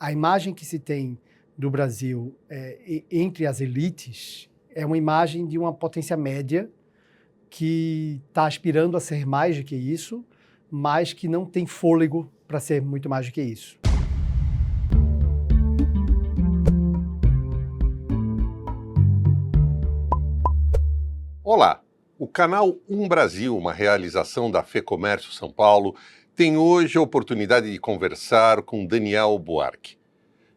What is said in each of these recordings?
a imagem que se tem do Brasil entre as elites é uma imagem de uma potência média que está aspirando a ser mais do que isso, mas que não tem fôlego para ser muito mais do que isso. Olá, o canal Brasil, uma realização da FEComércio São Paulo, tem hoje a oportunidade de conversar com Daniel Buarque.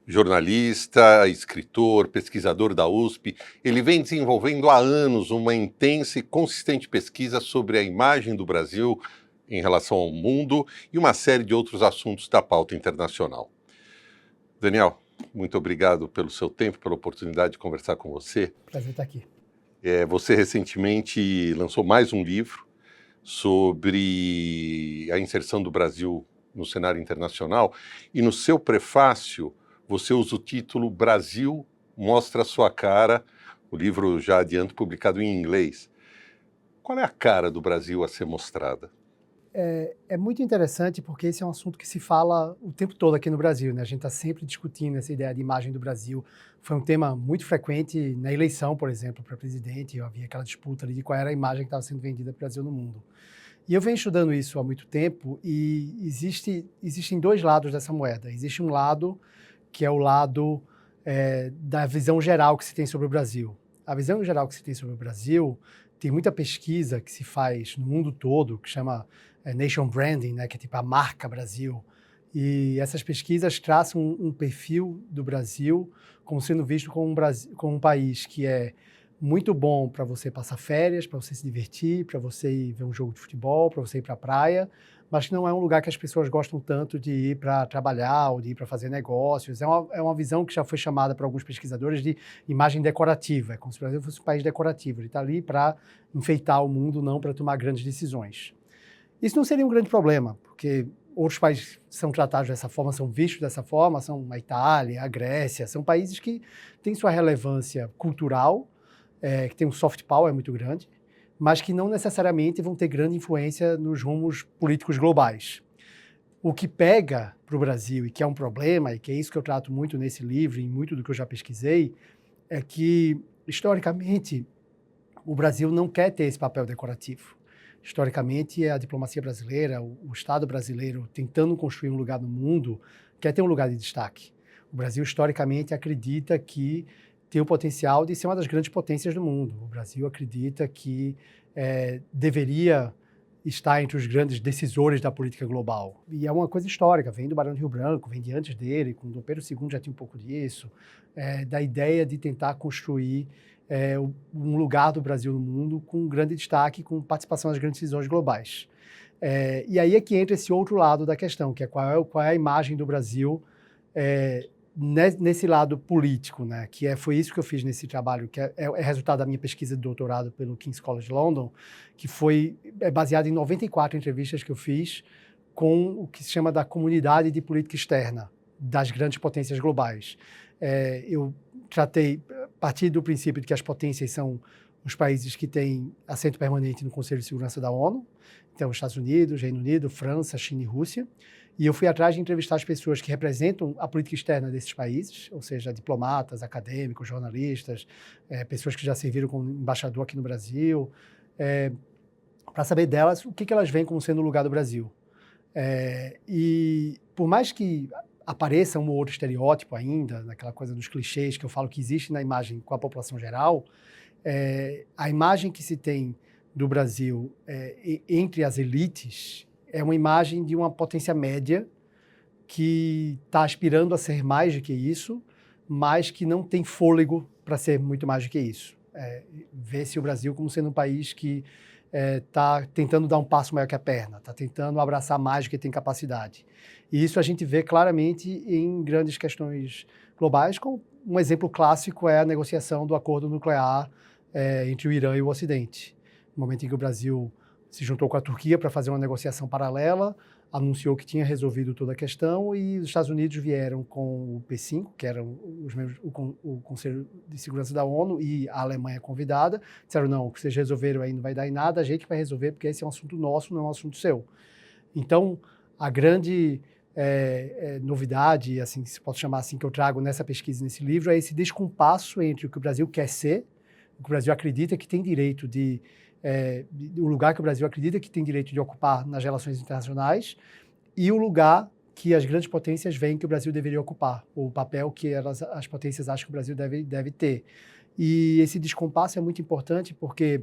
Jornalista, escritor, pesquisador da USP, ele vem desenvolvendo há anos uma intensa e consistente pesquisa sobre a imagem do Brasil em relação ao mundo e uma série de outros assuntos da pauta internacional. Daniel, muito obrigado pelo seu tempo, pela oportunidade de conversar com você. Prazer estar aqui. Você recentemente lançou mais um livro sobre a inserção do Brasil no cenário internacional e no seu prefácio você usa o título Brasil Mostra a Sua Cara, o livro já adianto publicado em inglês. Qual é a cara do Brasil a ser mostrada? É muito interessante porque esse é um assunto que se fala o tempo todo aqui no Brasil, né? A gente está sempre discutindo essa ideia de imagem do Brasil. Foi um tema muito frequente na eleição, por exemplo, para presidente. Havia aquela disputa ali de qual era a imagem que estava sendo vendida para o Brasil no mundo. E eu venho estudando isso há muito tempo e existem dois lados dessa moeda. Existe um lado que é o lado da visão geral que se tem sobre o Brasil. A visão geral que se tem sobre o Brasil, tem muita pesquisa que se faz no mundo todo, que chama Nation Branding, né, que é tipo a marca Brasil. E essas pesquisas traçam um perfil do Brasil como sendo visto como um país que é muito bom para você passar férias, para você se divertir, para você ir ver um jogo de futebol, para você ir para a praia, mas que não é um lugar que as pessoas gostam tanto de ir para trabalhar ou de ir para fazer negócios. É uma visão que já foi chamada por alguns pesquisadores de imagem decorativa. É como se o Brasil fosse um país decorativo. Ele está ali para enfeitar o mundo, não para tomar grandes decisões. Isso não seria um grande problema, porque outros países são tratados dessa forma, são vistos dessa forma, são a Itália, a Grécia, são países que têm sua relevância cultural, que tem um soft power muito grande, mas que não necessariamente vão ter grande influência nos rumos políticos globais. O que pega para o Brasil, e que é um problema, e que é isso que eu trato muito nesse livro, e muito do que eu já pesquisei, é que, historicamente, o Brasil não quer ter esse papel decorativo. Historicamente, a diplomacia brasileira, o Estado brasileiro, tentando construir um lugar no mundo, quer ter um lugar de destaque. O Brasil, historicamente, acredita que tem o potencial de ser uma das grandes potências do mundo. O Brasil acredita que deveria estar entre os grandes decisores da política global. E é uma coisa histórica, vem do Barão de Rio Branco, vem de antes dele, com Dom Pedro II já tinha um pouco disso, da ideia de tentar construir um lugar do Brasil no mundo com grande destaque, com participação nas grandes decisões globais. E aí é que entra esse outro lado da questão, que é qual é a imagem do Brasil nesse lado político, né? Foi isso que eu fiz nesse trabalho, que é resultado da minha pesquisa de doutorado pelo King's College London, que foi baseado em 94 entrevistas que eu fiz com o que se chama da comunidade de política externa das grandes potências globais. Eu tratei a partir do princípio de que as potências são os países que têm assento permanente no Conselho de Segurança da ONU, então Estados Unidos, Reino Unido, França, China e Rússia. E eu fui atrás de entrevistar as pessoas que representam a política externa desses países, ou seja, diplomatas, acadêmicos, jornalistas, pessoas que já serviram como embaixador aqui no Brasil, para saber delas o que elas veem como sendo o lugar do Brasil. E por mais que apareça um ou outro estereótipo ainda, naquela coisa dos clichês que eu falo que existe na imagem com a população geral, a imagem que se tem do Brasil entre as elites é uma imagem de uma potência média que está aspirando a ser mais do que isso, mas que não tem fôlego para ser muito mais do que isso. Vê-se o Brasil como sendo um país que está tentando dar um passo maior que a perna, está tentando abraçar mais do que tem capacidade. E isso a gente vê claramente em grandes questões globais, como um exemplo clássico é a negociação do acordo nuclear entre o Irã e o Ocidente. No momento em que o Brasil se juntou com a Turquia para fazer uma negociação paralela, anunciou que tinha resolvido toda a questão e os Estados Unidos vieram com o P5, que eram os membros o Conselho de Segurança da ONU, e a Alemanha convidada, disseram, não, o que vocês resolveram aí não vai dar em nada, a gente vai resolver porque esse é um assunto nosso, não é um assunto seu. Então, a grande novidade, assim, se posso chamar assim, que eu trago nessa pesquisa, nesse livro, é esse descompasso entre o que o Brasil quer ser, o que o Brasil acredita que tem direito o lugar que o Brasil acredita que tem direito de ocupar nas relações internacionais e o lugar que as grandes potências veem que o Brasil deveria ocupar, o papel que as potências acham que o Brasil deve ter. E esse descompasso é muito importante porque,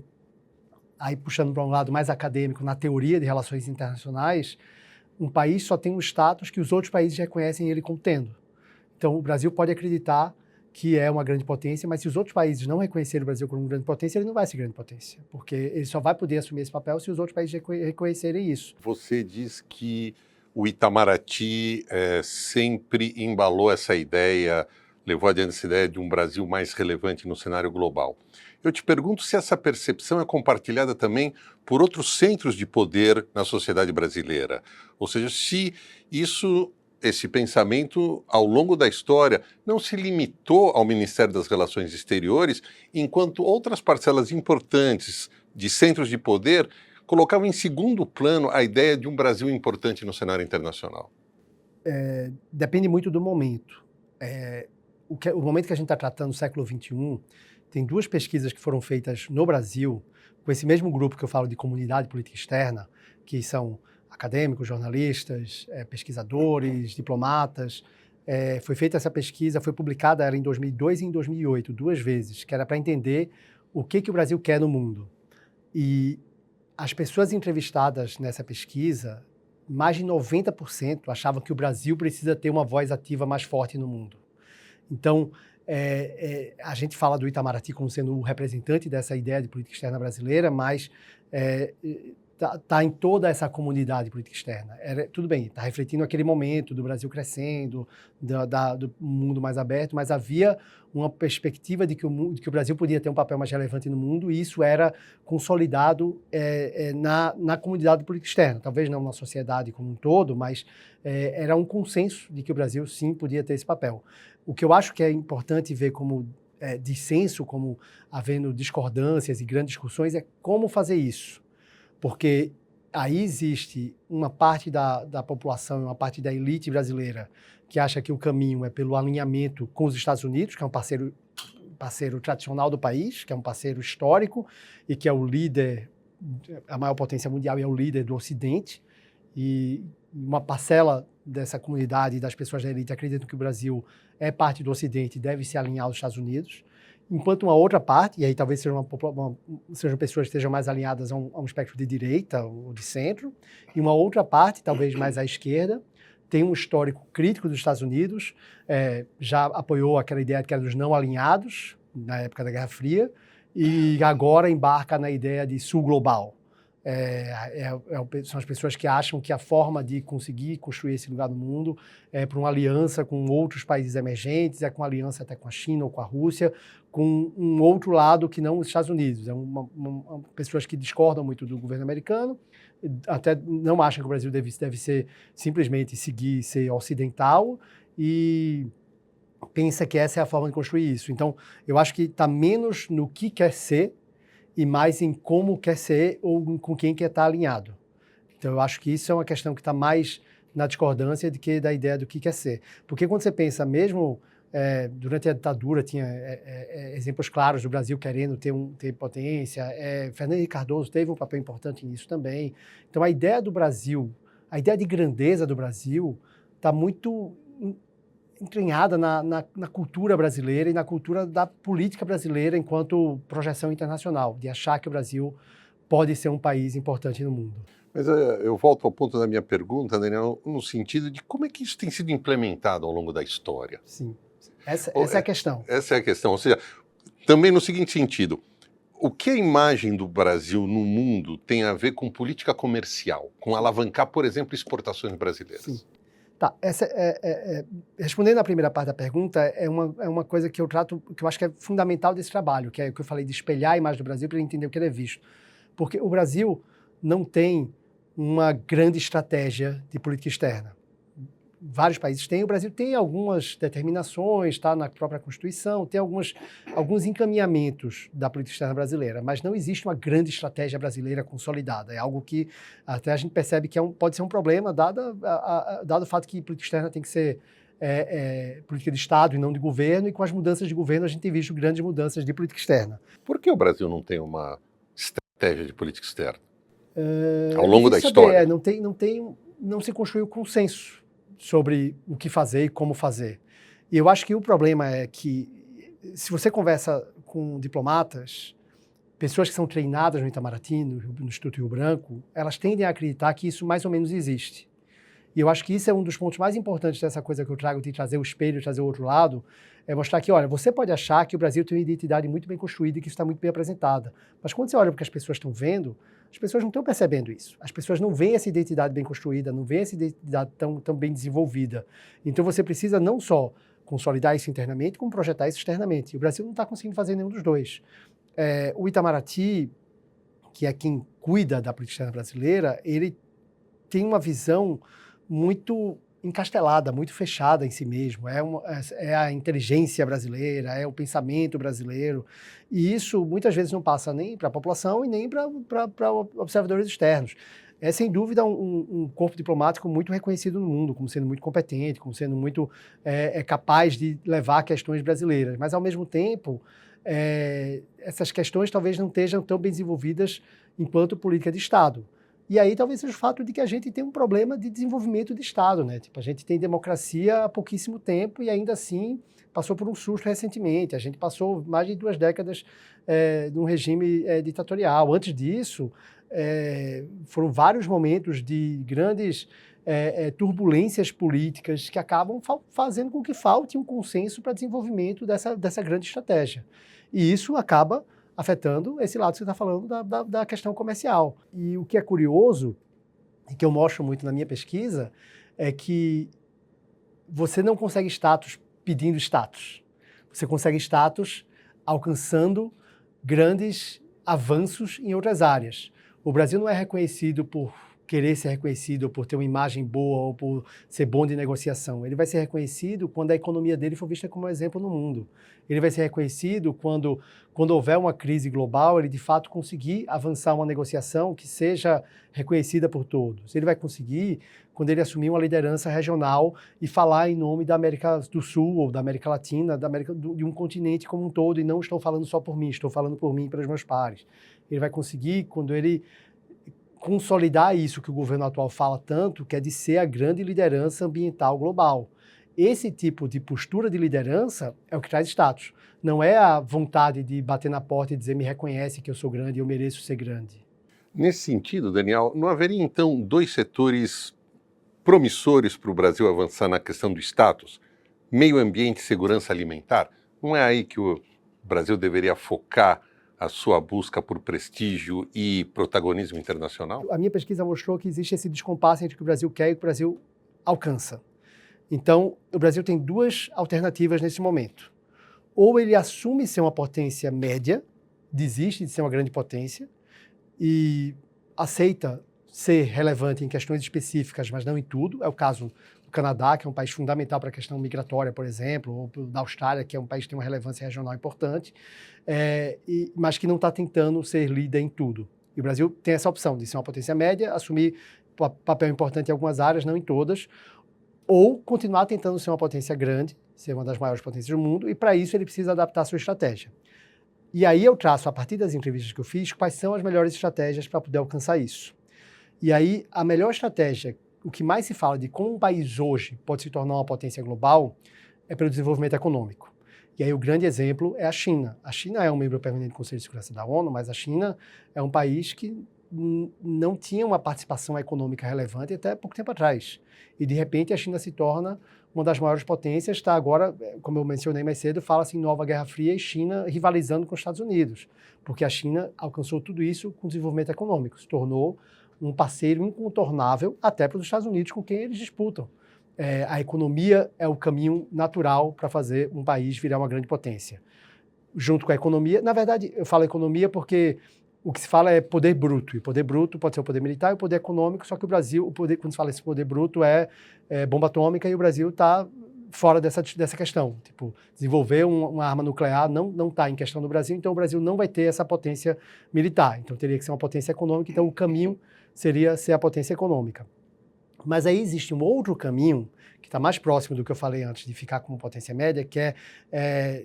aí puxando para um lado mais acadêmico, na teoria de relações internacionais, um país só tem um status que os outros países reconhecem ele como tendo. Então, o Brasil pode acreditar que é uma grande potência, mas se os outros países não reconhecerem o Brasil como uma grande potência, ele não vai ser grande potência, porque ele só vai poder assumir esse papel se os outros países reconhecerem isso. Você diz que o Itamaraty sempre embalou essa ideia, levou adiante essa ideia de um Brasil mais relevante no cenário global. Eu te pergunto se essa percepção é compartilhada também por outros centros de poder na sociedade brasileira. Ou seja, se esse pensamento, ao longo da história, não se limitou ao Ministério das Relações Exteriores, enquanto outras parcelas importantes de centros de poder colocavam em segundo plano a ideia de um Brasil importante no cenário internacional. Depende muito do momento. O momento que a gente está tratando, o século XXI, tem duas pesquisas que foram feitas no Brasil, com esse mesmo grupo que eu falo de comunidade política externa, que são acadêmicos, jornalistas, pesquisadores, diplomatas. Foi feita essa pesquisa, foi publicada ela em 2002 e em 2008, duas vezes, que era para entender o que o Brasil quer no mundo. E as pessoas entrevistadas nessa pesquisa, mais de 90% achavam que o Brasil precisa ter uma voz ativa mais forte no mundo. Então, a gente fala do Itamaraty como sendo o representante dessa ideia de política externa brasileira, mas está em toda essa comunidade política externa. Tudo bem, está refletindo aquele momento do Brasil crescendo, do mundo mais aberto, mas havia uma perspectiva de que o Brasil podia ter um papel mais relevante no mundo, e isso era consolidado na comunidade política externa. Talvez não na sociedade como um todo, mas era um consenso de que o Brasil, sim, podia ter esse papel. O que eu acho que é importante ver como dissenso, como havendo discordâncias e grandes discussões, é como fazer isso. Porque aí existe uma parte da população, uma parte da elite brasileira que acha que o caminho é pelo alinhamento com os Estados Unidos, que é um parceiro tradicional do país, que é um parceiro histórico e que é o líder, a maior potência mundial e é o líder do Ocidente. E uma parcela dessa comunidade das pessoas da elite acreditam que o Brasil é parte do Ocidente e deve se alinhar aos Estados Unidos. Enquanto uma outra parte, e aí talvez sejam pessoas que estejam mais alinhadas a um espectro de direita ou de centro, e uma outra parte, talvez mais à esquerda, tem um histórico crítico dos Estados Unidos, já apoiou aquela ideia que era dos não alinhados, na época da Guerra Fria, e agora embarca na ideia de sul global. São as pessoas que acham que a forma de conseguir construir esse lugar no mundo é por uma aliança com outros países emergentes, com aliança até com a China ou com a Rússia, com um outro lado que não os Estados Unidos. Pessoas que discordam muito do governo americano, até não acham que o Brasil deve ser simplesmente ser ocidental e pensa que essa é a forma de construir isso. Então, eu acho que está menos no que quer ser e mais em como quer ser ou com quem quer estar alinhado. Então, eu acho que isso é uma questão que está mais na discordância do que da ideia do que quer ser. Porque quando você pensa, mesmo durante a ditadura, tinha exemplos claros do Brasil querendo ter potência, Fernando Henrique Cardoso teve um papel importante nisso também. Então, a ideia do Brasil, a ideia de grandeza do Brasil está muito entranhada na cultura brasileira e na cultura da política brasileira enquanto projeção internacional, de achar que o Brasil pode ser um país importante no mundo. Mas eu volto ao ponto da minha pergunta, Daniel, no sentido de como é que isso tem sido implementado ao longo da história. Sim, essa é a questão. Essa é a questão, ou seja, também no seguinte sentido, o que a imagem do Brasil no mundo tem a ver com política comercial, com alavancar, por exemplo, exportações brasileiras? Sim. Tá, respondendo à primeira parte da pergunta, é uma coisa que eu trato, que eu acho que é fundamental desse trabalho, que é o que eu falei de espelhar a imagem do Brasil para entender o que ele é visto. Porque o Brasil não tem uma grande estratégia de política externa. vários países têm. O Brasil tem algumas determinações, está na própria Constituição, tem alguns encaminhamentos da política externa brasileira, mas não existe uma grande estratégia brasileira consolidada. É algo que até a gente percebe que pode ser um problema, dado o fato que política externa tem que ser política de Estado e não de governo, e com as mudanças de governo a gente tem visto grandes mudanças de política externa. Por que o Brasil não tem uma estratégia de política externa? Ao longo da história. Não se construiu consenso sobre o que fazer e como fazer. E eu acho que o problema é que, se você conversa com diplomatas, pessoas que são treinadas no Itamaraty, no Instituto Rio Branco, elas tendem a acreditar que isso mais ou menos existe. E eu acho que isso é um dos pontos mais importantes dessa coisa que eu trago de trazer o espelho, trazer o outro lado, é mostrar que, olha, você pode achar que o Brasil tem uma identidade muito bem construída e que isso está muito bem apresentada. Mas quando você olha para o que as pessoas estão vendo, as pessoas não estão percebendo isso. As pessoas não veem essa identidade bem construída, não veem essa identidade tão bem desenvolvida. Então você precisa não só consolidar isso internamente, como projetar isso externamente. E o Brasil não está conseguindo fazer nenhum dos dois. O Itamaraty, que é quem cuida da política externa brasileira, ele tem uma visão muito encastelada, muito fechada em si mesmo. É a inteligência brasileira, é o pensamento brasileiro. E isso muitas vezes não passa nem para a população e nem para observadores externos. É, sem dúvida, um corpo diplomático muito reconhecido no mundo, como sendo muito competente, como sendo muito capaz de levar questões brasileiras. Mas, ao mesmo tempo, essas questões talvez não estejam tão bem desenvolvidas enquanto política de Estado. E aí talvez seja o fato de que a gente tem um problema de desenvolvimento de Estado, né? Tipo, a gente tem democracia há pouquíssimo tempo e ainda assim passou por um susto recentemente. A gente passou mais de 2 décadas num regime ditatorial. Antes disso, foram vários momentos de grandes turbulências políticas que acabam fazendo com que falte um consenso para desenvolvimento dessa grande estratégia. E isso acaba afetando esse lado que você está falando da questão comercial. E o que é curioso, e que eu mostro muito na minha pesquisa, é que você não consegue status pedindo status. Você consegue status alcançando grandes avanços em outras áreas. O Brasil não é reconhecido por querer ser reconhecido, ou por ter uma imagem boa, ou por ser bom de negociação. Ele vai ser reconhecido quando a economia dele for vista como exemplo no mundo. Ele vai ser reconhecido quando houver uma crise global, ele de fato conseguir avançar uma negociação que seja reconhecida por todos. Ele vai conseguir quando ele assumir uma liderança regional e falar em nome da América do Sul, ou da América Latina, de um continente como um todo, e não estou falando só por mim, estou falando por mim e pelos meus pares. Ele vai conseguir quando ele consolidar isso que o governo atual fala tanto, que é de ser a grande liderança ambiental global. Esse tipo de postura de liderança é o que traz status. Não é a vontade de bater na porta e dizer me reconhece que eu sou grande e eu mereço ser grande. Nesse sentido, Daniel, não haveria então 2 setores promissores para o Brasil avançar na questão do status? Meio ambiente e segurança alimentar? Não é aí que o Brasil deveria focar a sua busca por prestígio e protagonismo internacional? A minha pesquisa mostrou que existe esse descompasso entre o que o Brasil quer e o que o Brasil alcança. Então, o Brasil tem 2 alternativas nesse momento. Ou ele assume ser uma potência média, desiste de ser uma grande potência e aceita ser relevante em questões específicas, mas não em tudo. É o caso do Canadá, que é um país fundamental para a questão migratória, por exemplo, ou da Austrália, que é um país que tem uma relevância regional importante, mas que não está tentando ser líder em tudo. E o Brasil tem essa opção de ser uma potência média, assumir papel importante em algumas áreas, não em todas, ou continuar tentando ser uma potência grande, ser uma das maiores potências do mundo, e para isso ele precisa adaptar a sua estratégia. E aí eu traço, a partir das entrevistas que eu fiz, quais são as melhores estratégias para poder alcançar isso. E aí a melhor estratégia, o que mais se fala de como um país hoje pode se tornar uma potência global, é pelo desenvolvimento econômico. E aí o grande exemplo é a China. A China é um membro permanente do Conselho de Segurança da ONU, mas a China é um país que não tinha uma participação econômica relevante até pouco tempo atrás. E, de repente, a China se torna uma das maiores potências, está agora, como eu mencionei mais cedo, fala-se em nova Guerra Fria e China rivalizando com os Estados Unidos, porque a China alcançou tudo isso com desenvolvimento econômico, se tornou um parceiro incontornável até para os Estados Unidos, com quem eles disputam. A economia é o caminho natural para fazer um país virar uma grande potência. Junto com a economia, na verdade, eu falo economia porque o que se fala é poder bruto, e o poder bruto pode ser o poder militar e o poder econômico, só que o Brasil, quando se fala esse poder bruto é bomba atômica e o Brasil está fora dessa questão. Tipo, desenvolver uma arma nuclear não está em questão no Brasil, então o Brasil não vai ter essa potência militar, então teria que ser uma potência econômica, então o caminho seria ser a potência econômica. Mas aí existe um outro caminho, que está mais próximo do que eu falei antes, de ficar como potência média, que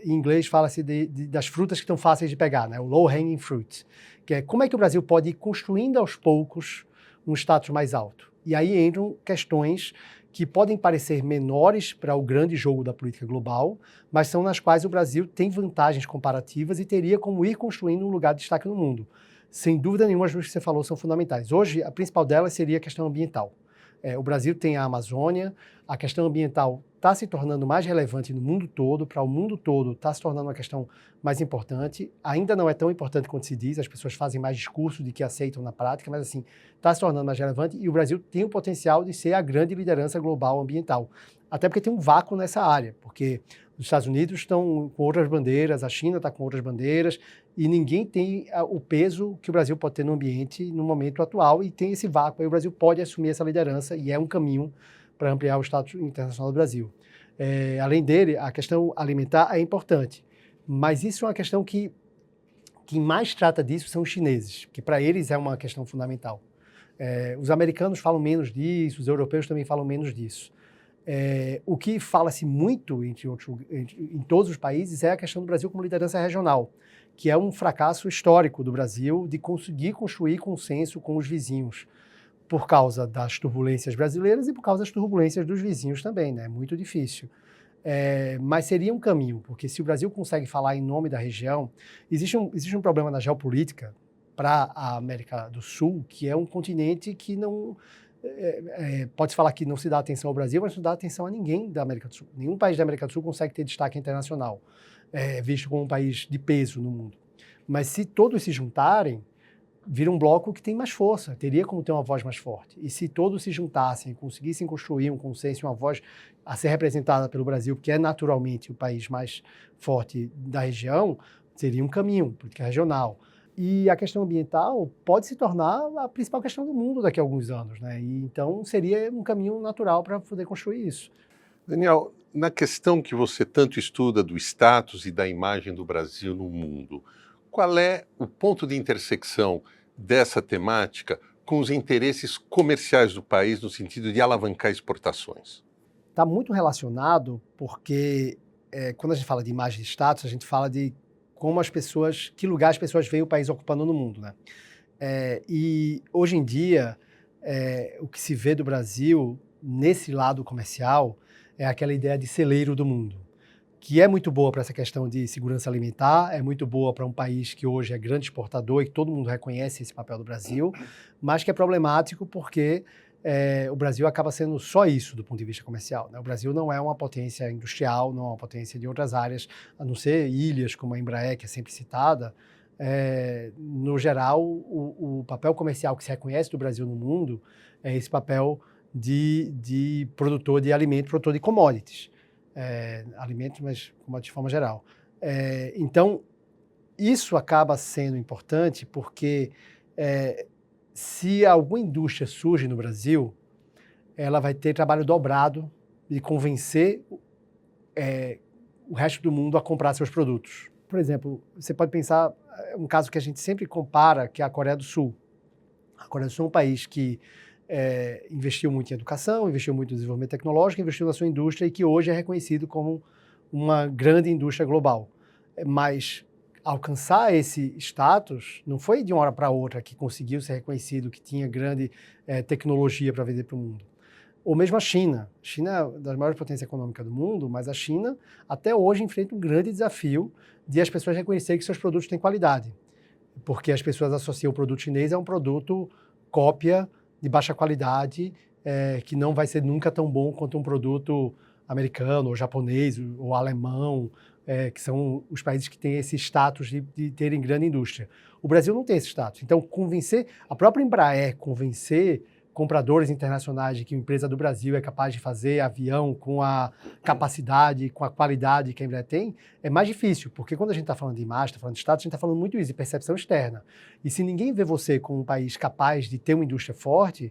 em inglês fala-se das frutas que estão fáceis de pegar, né? O low hanging fruit, que é como é que o Brasil pode ir construindo aos poucos um status mais alto. E aí entram questões que podem parecer menores para o grande jogo da política global, mas são nas quais o Brasil tem vantagens comparativas e teria como ir construindo um lugar de destaque no mundo. Sem dúvida nenhuma, as duas que você falou são fundamentais. Hoje, a principal delas seria a questão ambiental. O Brasil tem a Amazônia, a questão ambiental está se tornando mais relevante no mundo todo, para o mundo todo está se tornando uma questão mais importante, ainda não é tão importante quanto se diz, as pessoas fazem mais discurso de que aceitam na prática, mas assim, está se tornando mais relevante e o Brasil tem o potencial de ser a grande liderança global ambiental, até porque tem um vácuo nessa área, porque os Estados Unidos estão com outras bandeiras, a China está com outras bandeiras, e ninguém tem o peso que o Brasil pode ter no ambiente no momento atual, e tem esse vácuo, aí o Brasil pode assumir essa liderança, e é um caminho para ampliar o status internacional do Brasil. Além dele, a questão alimentar é importante, mas isso é uma questão que mais trata disso são os chineses, que para eles é uma questão fundamental. Os americanos falam menos disso, os europeus também falam menos disso. O que fala-se muito em todos os países é a questão do Brasil como liderança regional, que é um fracasso histórico do Brasil de conseguir construir consenso com os vizinhos, por causa das turbulências brasileiras e por causa das turbulências dos vizinhos também, né? É muito difícil. Mas seria um caminho, porque se o Brasil consegue falar em nome da região, existe um problema na geopolítica para a América do Sul, que é um continente que não... pode-se falar que não se dá atenção ao Brasil, mas não dá atenção a ninguém da América do Sul. Nenhum país da América do Sul consegue ter destaque internacional, visto como um país de peso no mundo. Mas se todos se juntarem, vira um bloco que tem mais força, teria como ter uma voz mais forte. E se todos se juntassem, conseguissem construir um consenso, uma voz a ser representada pelo Brasil, que é naturalmente o país mais forte da região, seria um caminho, política regional. E a questão ambiental pode se tornar a principal questão do mundo daqui a alguns anos, né? E então seria um caminho natural para poder construir isso. Daniel, na questão que você tanto estuda do status e da imagem do Brasil no mundo, qual é o ponto de intersecção dessa temática com os interesses comerciais do país no sentido de alavancar exportações? Está muito relacionado porque quando a gente fala de imagem de status, a gente fala de como que lugar as pessoas veem o país ocupando no mundo, né? E hoje em dia, o que se vê do Brasil nesse lado comercial é aquela ideia de celeiro do mundo, que é muito boa para essa questão de segurança alimentar, é muito boa para um país que hoje é grande exportador e que todo mundo reconhece esse papel do Brasil, mas que é problemático porque o Brasil acaba sendo só isso do ponto de vista comercial, né? O Brasil não é uma potência industrial, não é uma potência de outras áreas, a não ser ilhas como a Embraer, que é sempre citada. No geral, o papel comercial que se reconhece do Brasil no mundo é esse papel de produtor de alimentos, produtor de commodities. Alimentos, mas de forma geral. Então, isso acaba sendo importante porque se alguma indústria surge no Brasil, ela vai ter trabalho dobrado de convencer o resto do mundo a comprar seus produtos. Por exemplo, você pode pensar um caso que a gente sempre compara, que é a Coreia do Sul. A Coreia do Sul é um país que investiu muito em educação, investiu muito em desenvolvimento tecnológico, investiu na sua indústria e que hoje é reconhecido como uma grande indústria global. Mas alcançar esse status não foi de uma hora para outra que conseguiu ser reconhecido, que tinha grande tecnologia para vender para o mundo. Ou mesmo a China. A China é uma das maiores potências econômicas do mundo, mas a China até hoje enfrenta um grande desafio de as pessoas reconhecerem que seus produtos têm qualidade. Porque as pessoas associam o produto chinês a um produto cópia de baixa qualidade, que não vai ser nunca tão bom quanto um produto americano, ou japonês, ou alemão, que são os países que têm esse status de terem grande indústria. O Brasil não tem esse status. Então, a própria Embraer convencer compradores internacionais de que uma empresa do Brasil é capaz de fazer avião com a capacidade, com a qualidade que a Embraer tem, é mais difícil, porque quando a gente está falando de imagem, está falando de status, a gente está falando muito isso, de percepção externa. E se ninguém vê você como um país capaz de ter uma indústria forte,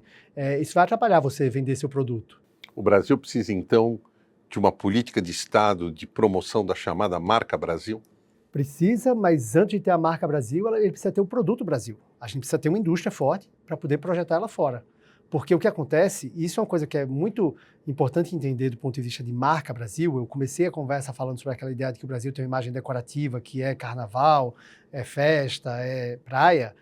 isso vai atrapalhar você vender seu produto. O Brasil precisa, então, de uma política de Estado de promoção da chamada marca Brasil? Precisa, mas antes de ter a marca Brasil, ele precisa ter o produto Brasil. A gente precisa ter uma indústria forte para poder projetar ela fora. Porque o que acontece, e isso é uma coisa que é muito importante entender do ponto de vista de marca Brasil, eu comecei a conversa falando sobre aquela ideia de que o Brasil tem uma imagem decorativa, que é carnaval, é festa, é praia,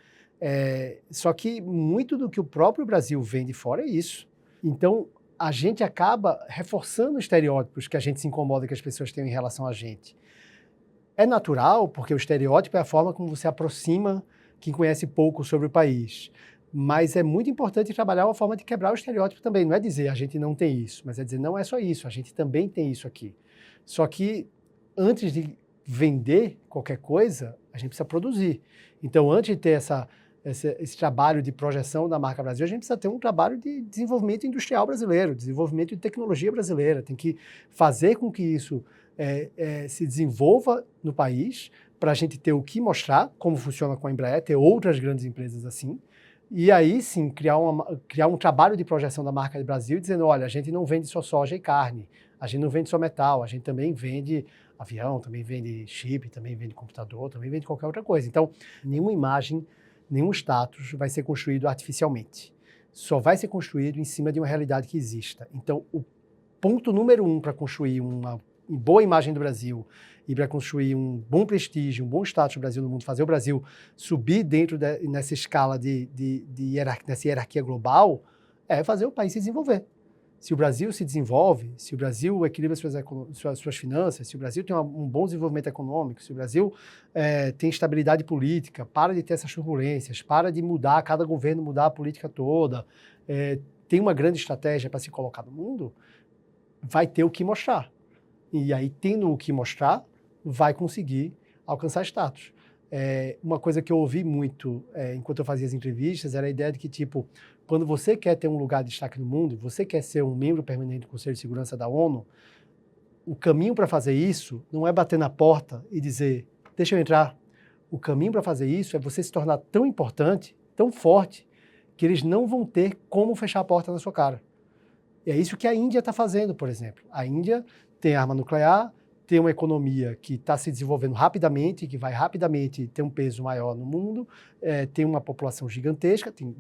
só que muito do que o próprio Brasil vende fora é isso. Então, a gente acaba reforçando os estereótipos que a gente se incomoda que as pessoas têm em relação a gente. É natural, porque o estereótipo é a forma como você aproxima quem conhece pouco sobre o país. Mas é muito importante trabalhar uma forma de quebrar o estereótipo também. Não é dizer a gente não tem isso, mas é dizer não é só isso, a gente também tem isso aqui. Só que antes de vender qualquer coisa, a gente precisa produzir. Então, antes de ter esse trabalho de projeção da marca Brasil, a gente precisa ter um trabalho de desenvolvimento industrial brasileiro, desenvolvimento de tecnologia brasileira. Tem que fazer com que isso se desenvolva no país, para a gente ter o que mostrar, como funciona com a Embraer, ter outras grandes empresas assim, e aí sim criar um trabalho de projeção da marca do Brasil, dizendo, olha, a gente não vende só soja e carne, a gente não vende só metal, a gente também vende avião, também vende chip, também vende computador, também vende qualquer outra coisa. Então, nenhuma imagem, nenhum status vai ser construído artificialmente. Só vai ser construído em cima de uma realidade que exista. Então, o ponto número 1 para construir uma boa imagem do Brasil e para construir um bom prestígio, um bom status do Brasil no mundo, fazer o Brasil subir nessa escala nessa hierarquia global, é fazer o país se desenvolver. Se o Brasil se desenvolve, se o Brasil equilibra suas finanças, se o Brasil tem um bom desenvolvimento econômico, se o Brasil tem estabilidade política, para de ter essas turbulências, para de mudar, cada governo mudar a política toda, tem uma grande estratégia para se colocar no mundo, vai ter o que mostrar. E aí, tendo o que mostrar, vai conseguir alcançar status. Uma coisa que eu ouvi muito enquanto eu fazia as entrevistas era a ideia de que, tipo, quando você quer ter um lugar de destaque no mundo, você quer ser um membro permanente do Conselho de Segurança da ONU, o caminho para fazer isso não é bater na porta e dizer, deixa eu entrar. O caminho para fazer isso é você se tornar tão importante, tão forte, que eles não vão ter como fechar a porta na sua cara. E é isso que a Índia está fazendo, por exemplo. A Índia tem arma nuclear, tem uma economia que está se desenvolvendo rapidamente, que vai rapidamente ter um peso maior no mundo, tem uma população gigantesca, tem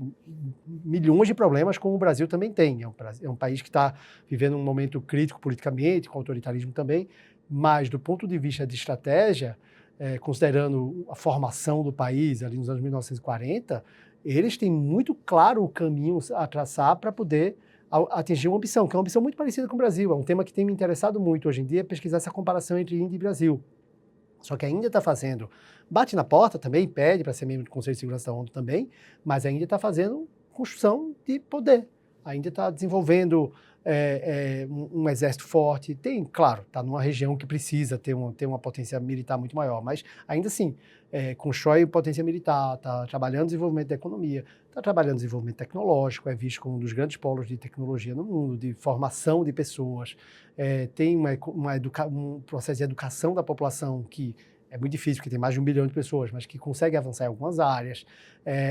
milhões de problemas, como o Brasil também tem. É um país que está vivendo um momento crítico politicamente, com autoritarismo também, mas do ponto de vista de estratégia, considerando a formação do país ali nos anos 1940, eles têm muito claro o caminho a traçar para poder atingir uma ambição, que é uma ambição muito parecida com o Brasil. É um tema que tem me interessado muito hoje em dia, pesquisar essa comparação entre Índia e Brasil. Só que a Índia está fazendo, bate na porta também, pede para ser membro do Conselho de Segurança da ONU também, mas a Índia está fazendo construção de poder. A Índia está desenvolvendo um exército forte, tem, claro, está numa região que precisa ter uma potência militar muito maior, mas ainda assim, constrói potência militar, está trabalhando no desenvolvimento da economia, está trabalhando no desenvolvimento tecnológico, é visto como um dos grandes polos de tecnologia no mundo, de formação de pessoas, tem um processo de educação da população que é muito difícil, porque tem mais de 1 bilhão de pessoas, mas que consegue avançar em algumas áreas.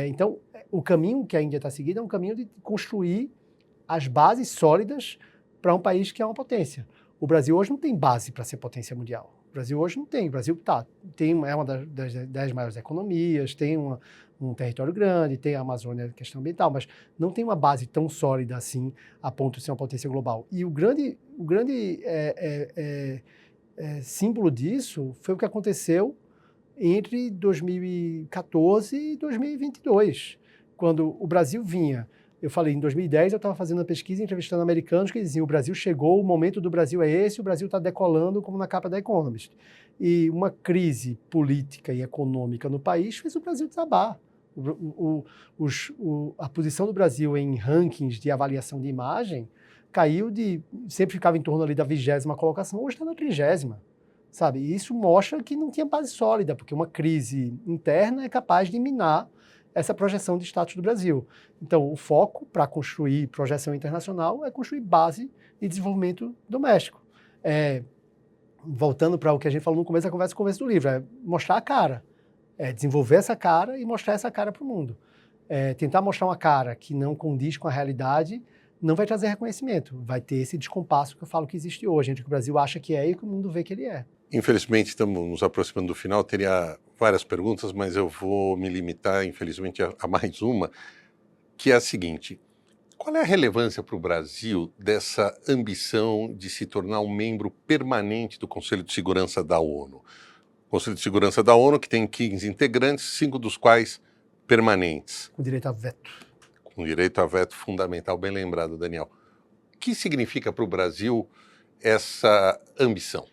Então, o caminho que a Índia está seguindo é um caminho de construir as bases sólidas para um país que é uma potência. O Brasil hoje não tem base para ser potência mundial. O Brasil hoje não tem. O Brasil é uma das 10 maiores economias, tem um território grande, tem a Amazônia, questão ambiental, mas não tem uma base tão sólida assim a ponto de ser uma potência global. E o grande símbolo disso foi o que aconteceu entre 2014 e 2022, quando o Brasil vinha. Eu falei, em 2010 eu estava fazendo uma pesquisa entrevistando americanos que diziam o Brasil chegou, o momento do Brasil é esse, o Brasil está decolando como na capa da Economist. E uma crise política e econômica no país fez o Brasil desabar. A posição do Brasil em rankings de avaliação de imagem caiu sempre ficava em torno ali da 20ª colocação, hoje está na 30ª. Sabe? E isso mostra que não tinha base sólida, porque uma crise interna é capaz de minar essa projeção de status do Brasil. Então, o foco para construir projeção internacional é construir base de desenvolvimento doméstico. Voltando para o que a gente falou no começo da conversa, no começo do livro, é mostrar a cara, desenvolver essa cara e mostrar essa cara para o mundo. Tentar mostrar uma cara que não condiz com a realidade não vai trazer reconhecimento, vai ter esse descompasso que eu falo que existe hoje, entre o que o Brasil acha que é e o que o mundo vê que ele é. Infelizmente, estamos nos aproximando do final, teria várias perguntas, mas eu vou me limitar, infelizmente, a mais uma, que é a seguinte: qual é a relevância para o Brasil dessa ambição de se tornar um membro permanente do Conselho de Segurança da ONU? O Conselho de Segurança da ONU, que tem 15 integrantes, 5 dos quais permanentes. Com direito a veto. Com direito a veto fundamental, bem lembrado, Daniel. O que significa para o Brasil essa ambição?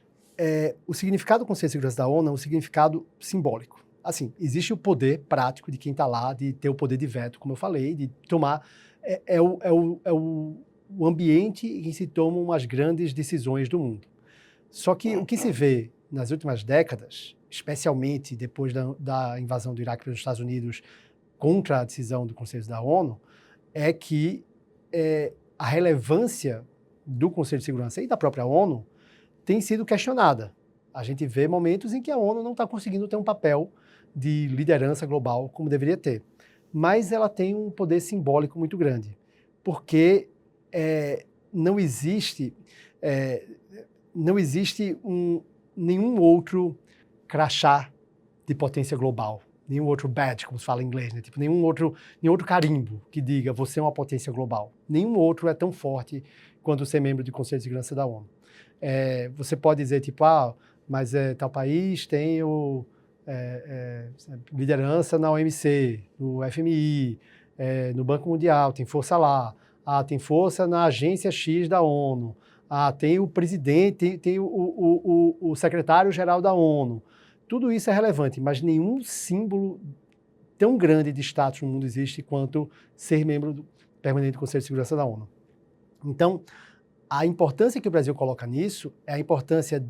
O significado do Conselho de Segurança da ONU é um significado simbólico. Assim, existe o poder prático de quem está lá, de ter o poder de veto, como eu falei, de tomar... o ambiente em que se tomam as grandes decisões do mundo. Só que o que se vê nas últimas décadas, especialmente depois da invasão do Iraque pelos Estados Unidos contra a decisão do Conselho da ONU, é que a relevância do Conselho de Segurança e da própria ONU tem sido questionada. A gente vê momentos em que a ONU não está conseguindo ter um papel de liderança global como deveria ter. Mas ela tem um poder simbólico muito grande, porque não existe nenhum outro crachá de potência global, nenhum outro badge, como se fala em inglês, né? Tipo, nenhum outro carimbo que diga você é uma potência global. Nenhum outro é tão forte quanto ser membro do Conselho de Segurança da ONU. Você pode dizer, tipo, mas tal país tem liderança na OMC, no FMI, no Banco Mundial, tem força lá. Tem força na agência X da ONU. Tem o presidente, tem o secretário-geral da ONU. Tudo isso é relevante, mas nenhum símbolo tão grande de status no mundo existe quanto ser membro permanente do Conselho de Segurança da ONU. Então, a importância que o Brasil coloca nisso é a importância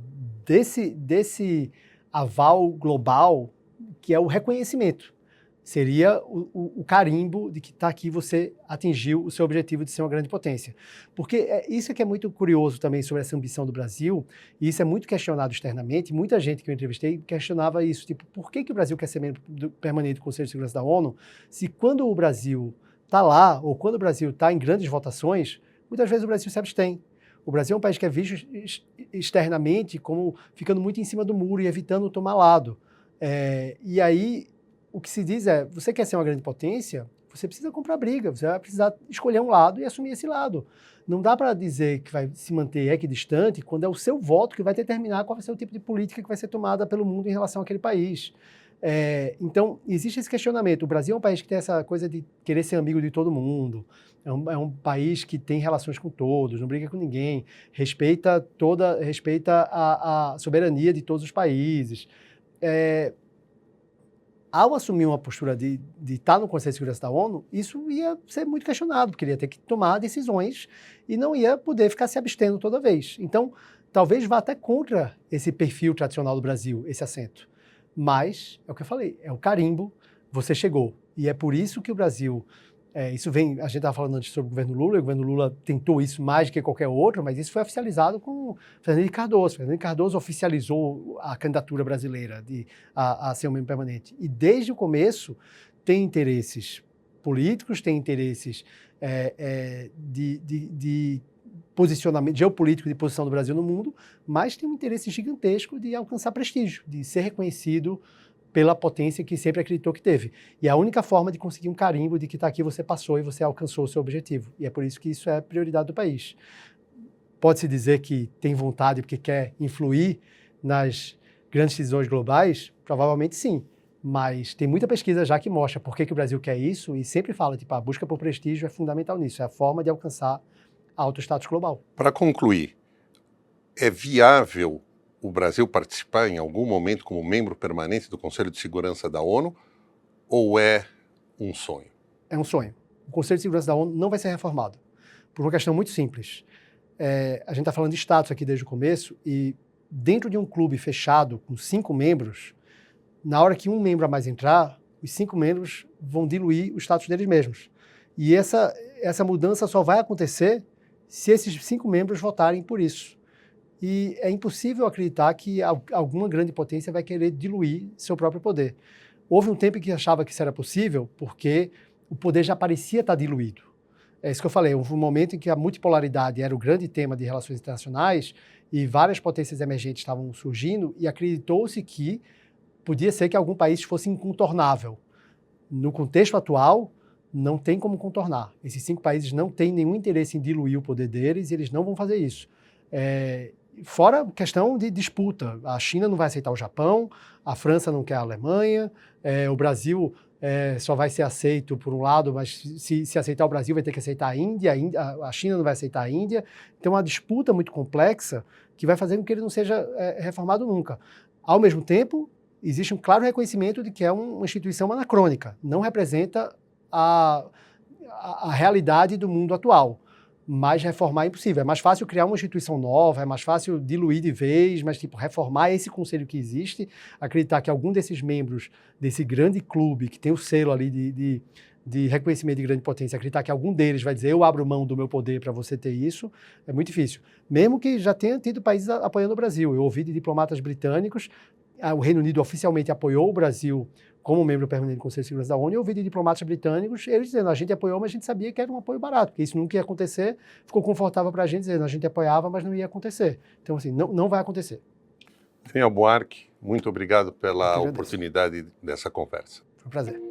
desse aval global, que é o reconhecimento. Seria o carimbo de que está aqui, você atingiu o seu objetivo de ser uma grande potência. Porque isso é que é muito curioso também sobre essa ambição do Brasil, e isso é muito questionado externamente. Muita gente que eu entrevistei questionava isso, tipo, por que o Brasil quer ser membro permanente do Conselho de Segurança da ONU, se quando o Brasil está lá, ou quando o Brasil está em grandes votações, muitas vezes o Brasil se abstém. O Brasil é um país que é visto externamente como ficando muito em cima do muro e evitando tomar lado. E aí, o que se diz você quer ser uma grande potência, você precisa comprar briga, você vai precisar escolher um lado e assumir esse lado. Não dá para dizer que vai se manter equidistante quando é o seu voto que vai determinar qual vai ser o tipo de política que vai ser tomada pelo mundo em relação àquele país. Então, existe esse questionamento. O Brasil é um país que tem essa coisa de querer ser amigo de todo mundo. É um país que tem relações com todos, não briga com ninguém, respeita a soberania de todos os países. Ao assumir uma postura de estar no Conselho de Segurança da ONU, isso ia ser muito questionado, porque ele ia ter que tomar decisões e não ia poder ficar se abstendo toda vez. Então, talvez vá até contra esse perfil tradicional do Brasil, esse assento. Mas, é o que eu falei, é o carimbo, você chegou. E é por isso que o Brasil... a gente estava falando antes sobre o governo Lula, e o governo Lula tentou isso mais do que qualquer outro, mas isso foi oficializado com Fernando Henrique Cardoso. Fernando Henrique Cardoso oficializou a candidatura brasileira a ser um membro permanente. E desde o começo tem interesses políticos, tem interesses de posicionamento geopolítico, de posição do Brasil no mundo, mas tem um interesse gigantesco de alcançar prestígio, de ser reconhecido pela potência que sempre acreditou que teve. E a única forma de conseguir um carimbo de que está aqui, você passou e você alcançou o seu objetivo. E é por isso que isso é prioridade do país. Pode-se dizer que tem vontade porque quer influir nas grandes decisões globais? Provavelmente sim. Mas tem muita pesquisa já que mostra por que o Brasil quer isso e sempre fala, tipo, a busca por prestígio é fundamental nisso. É a forma de alcançar alto status global. Para concluir, é viável o Brasil participar em algum momento como membro permanente do Conselho de Segurança da ONU, ou é um sonho? É um sonho. O Conselho de Segurança da ONU não vai ser reformado, por uma questão muito simples. A gente está falando de status aqui desde o começo, e dentro de um clube fechado com 5 membros, na hora que um membro a mais entrar, os 5 membros vão diluir o status deles mesmos. E essa mudança só vai acontecer se esses 5 membros votarem por isso. E é impossível acreditar que alguma grande potência vai querer diluir seu próprio poder. Houve um tempo em que achava que isso era possível, porque o poder já parecia estar diluído. É isso que eu falei, houve um momento em que a multipolaridade era o grande tema de relações internacionais e várias potências emergentes estavam surgindo e acreditou-se que podia ser que algum país fosse incontornável. No contexto atual, não tem como contornar. Esses 5 países não têm nenhum interesse em diluir o poder deles e eles não vão fazer isso. Fora questão de disputa. A China não vai aceitar o Japão, a França não quer a Alemanha, o Brasil só vai ser aceito por um lado, mas se aceitar o Brasil vai ter que aceitar a Índia, a China não vai aceitar a Índia. Então é uma disputa muito complexa que vai fazer com que ele não seja reformado nunca. Ao mesmo tempo, existe um claro reconhecimento de que é uma instituição anacrônica, não representa a realidade do mundo atual. Mas reformar é impossível. É mais fácil criar uma instituição nova, é mais fácil diluir de vez, mas reformar esse conselho que existe, acreditar que algum desses membros desse grande clube, que tem o selo ali de reconhecimento de grande potência, acreditar que algum deles vai dizer eu abro mão do meu poder para você ter isso, é muito difícil. Mesmo que já tenha tido países apoiando o Brasil. Eu ouvi de diplomatas britânicos, o Reino Unido oficialmente apoiou o Brasil como membro permanente do Conselho de Segurança da ONU, eu ouvi de diplomatas britânicos, eles dizendo, a gente apoiou, mas a gente sabia que era um apoio barato, porque isso nunca ia acontecer, ficou confortável para a gente dizendo, a gente apoiava, mas não ia acontecer. Então, assim, não vai acontecer. Daniel Buarque, muito obrigado pela oportunidade dessa conversa. Foi um prazer.